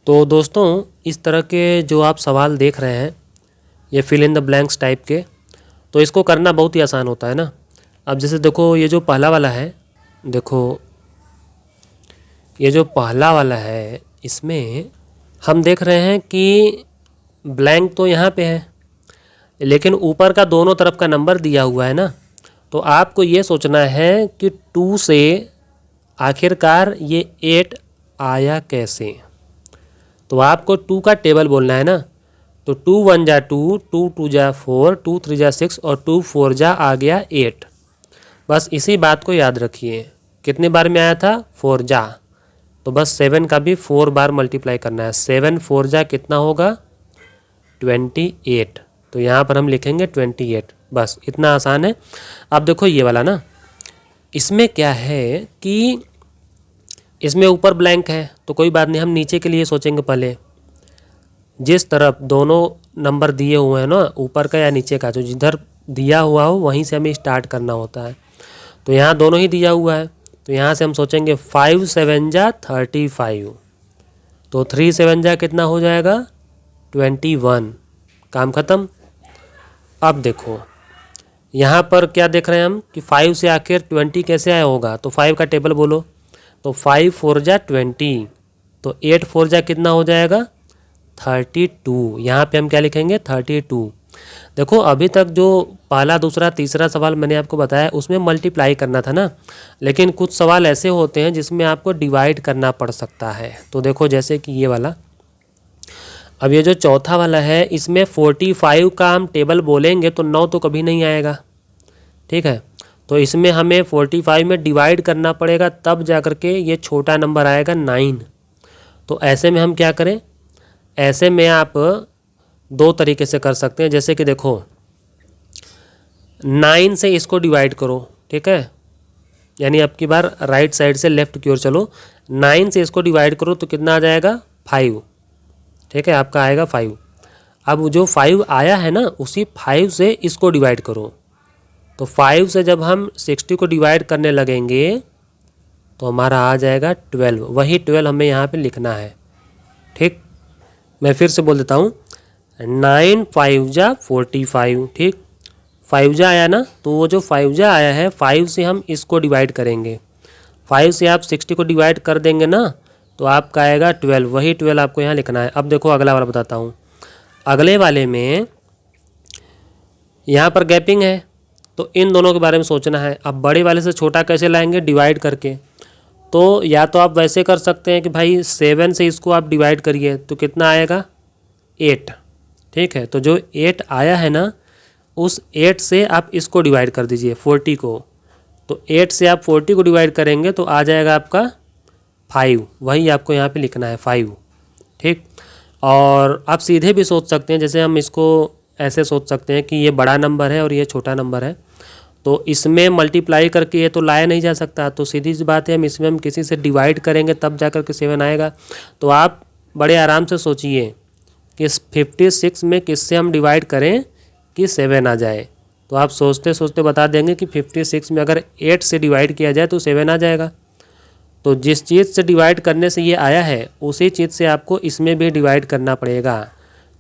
तो दोस्तों इस तरह के जो आप सवाल देख रहे हैं ये fill in the blanks type के, तो इसको करना बहुत ही आसान होता है ना। अब जैसे देखो ये जो पहला वाला है, देखो ये जो पहला वाला है इसमें हम देख रहे हैं कि ब्लैंक तो यहाँ पे है, लेकिन ऊपर का दोनों तरफ का नंबर दिया हुआ है ना। तो आपको ये सोचना है कि 2 से आखिरकार ये 8 आया कैसे। तो आपको 2 का टेबल बोलना है ना। तो 2 1 जा 2, 2 2 जा 4, 2 3 जा 6 और 2 4 जा आ गया 8। बस इसी बात को याद रखिए। कितने बार में आया था? 4 जा। तो बस 7 का भी 4 बार मल्टीप्लाई करना है। 7 4 जा कितना होगा? 28। तो यहाँ पर हम लिखेंगे 28। बस इतना आसान है। अब देखो ये वाला ना, इसमें क्या है कि इसमें ऊपर ब्लैंक है तो कोई बात नहीं, हम नीचे के लिए सोचेंगे पहले। जिस तरफ दोनों नंबर दिए हुए हैं ना, ऊपर का या नीचे का, जो जिधर दिया हुआ हो वहीं से हमें स्टार्ट करना होता है। तो यहाँ दोनों ही दिया हुआ है, तो यहाँ से हम सोचेंगे 5 7 जा 35। तो 3 7 जा कितना हो जाएगा? 21। काम ख़त्म। अब देखो यहाँ पर क्या देख रहे हैं हम कि 5 से आखिर 20 कैसे आया होगा। तो 5 का टेबल बोलो। तो 5 4 जा 20। तो 8 4 जा कितना हो जाएगा? 32। यहाँ पे हम क्या लिखेंगे? 32। देखो अभी तक जो पहला दूसरा तीसरा सवाल मैंने आपको बताया उसमें मल्टीप्लाई करना था ना, लेकिन कुछ सवाल ऐसे होते हैं जिसमें आपको डिवाइड करना पड़ सकता है। तो देखो जैसे कि ये वाला, अब ये जो चौथा वाला है इसमें 45 का हम टेबल बोलेंगे तो 9 तो कभी नहीं आएगा, ठीक है। तो इसमें हमें 45 में डिवाइड करना पड़ेगा, तब जा कर के ये छोटा नंबर आएगा 9। तो ऐसे में हम क्या करें? ऐसे में आप 2 तरीके से कर सकते हैं। जैसे कि देखो 9 से इसको डिवाइड करो, ठीक है, यानी अब की बार राइट साइड से लेफ्ट की ओर चलो। 9 से इसको डिवाइड करो तो कितना आ जाएगा? 5, ठीक है, आपका आएगा 5। अब जो 5 आया है ना, उसी 5 से इसको डिवाइड करो। तो 5 से जब हम 60 को डिवाइड करने लगेंगे तो हमारा आ जाएगा 12। वही 12 हमें यहाँ पे लिखना है, ठीक। मैं फिर से बोल देता हूँ, 9 5 जा 45, ठीक। 5 जा आया ना, तो वो जो 5 जा आया है 5 से हम इसको डिवाइड करेंगे। 5 से आप 60 को डिवाइड कर देंगे ना, तो आपका आएगा 12। वही 12 आपको यहाँ लिखना है। अब देखो अगला वाला बताता हूँ। अगले वाले में यहाँ पर गैपिंग है, तो इन दोनों के बारे में सोचना है। अब बड़े वाले से छोटा कैसे लाएंगे? डिवाइड करके। तो या तो आप वैसे कर सकते हैं कि भाई 7 से इसको आप डिवाइड करिए तो कितना आएगा? 8, ठीक है। तो जो 8 आया है ना, उस 8 से आप इसको डिवाइड कर दीजिए 40 को। तो 8 से आप 40 को डिवाइड करेंगे तो आ जाएगा आपका 5। वही आपको यहाँ पे लिखना है 5, ठीक। और आप सीधे भी सोच सकते हैं, जैसे हम इसको ऐसे सोच सकते हैं कि ये बड़ा नंबर है और ये छोटा नंबर है, तो इसमें मल्टीप्लाई करके ये तो लाया नहीं जा सकता। तो सीधी सी बात है, इसमें हम किसी से डिवाइड करेंगे तब जा कर के 7 आएगा। तो आप बड़े आराम से सोचिए कि 56 में किससे हम डिवाइड करें कि 7 आ जाए। तो आप सोचते सोचते बता देंगे कि 56 में अगर 8 से डिवाइड किया जाए तो 7 आ जाएगा। तो जिस चीज़ से डिवाइड करने से ये आया है उसी चीज़ से आपको इसमें भी डिवाइड करना पड़ेगा।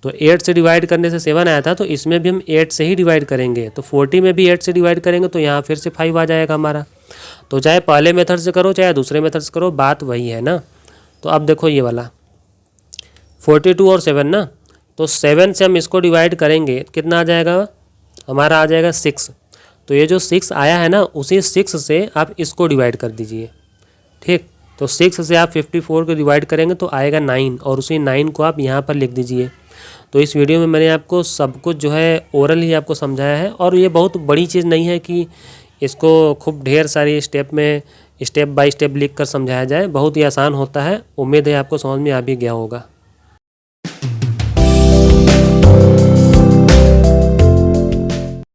तो 8 से डिवाइड करने से 7 आया था, तो इसमें भी हम 8 से ही डिवाइड करेंगे। तो 40 में भी 8 से डिवाइड करेंगे तो यहाँ फिर से 5 आ जाएगा हमारा। तो चाहे पहले मेथड से करो चाहे दूसरे मेथड से करो, बात वही है ना। तो अब देखो ये वाला 42 और 7 ना, तो 7 से हम इसको डिवाइड करेंगे, कितना आ जाएगा? हमारा आ जाएगा 6। तो ये जो 6 आया है ना, उसी 6 से आप इसको डिवाइड कर दीजिए, ठीक। तो 6 से आप 54 को डिवाइड करेंगे तो आएगा 9, और उसी 9 को आप यहाँ पर लिख दीजिए। तो इस वीडियो में मैंने आपको सब कुछ जो है ओरल ही आपको समझाया है, और ये बहुत बड़ी चीज़ नहीं है कि इसको खूब ढेर सारी स्टेप में स्टेप बाय स्टेप लिख कर समझाया जाए। बहुत ही आसान होता है। उम्मीद है आपको समझ में आ भी गया होगा।